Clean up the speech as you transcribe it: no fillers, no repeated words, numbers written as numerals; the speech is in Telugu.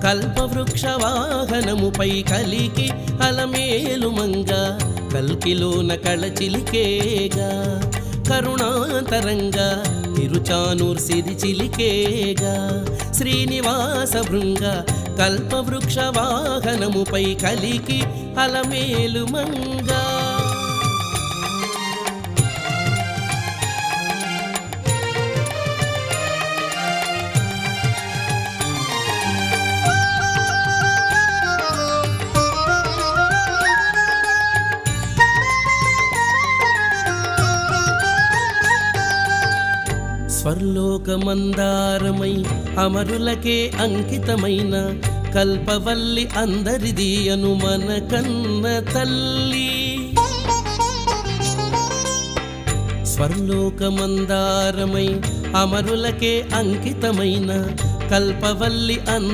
కల్పవృక్ష వాహనముపై కలికి అలమేలుమంగ కల్కిలోన కళచిలికేగా కరుణాంతరంగా తిరుచానూర్ సిరి చిలికేగా శ్రీనివాస భృంగ కల్పవృక్ష వాహనముపై కలికి అలమేలుమంగా స్వర్లోకమందారమై అమరులకే అంకితమైన కల్పవల్లి అందరిది అను మన కన్న తల్లి. స్వర్లోకమందారమై అమరులకే అంకితమైన కల్పవల్లి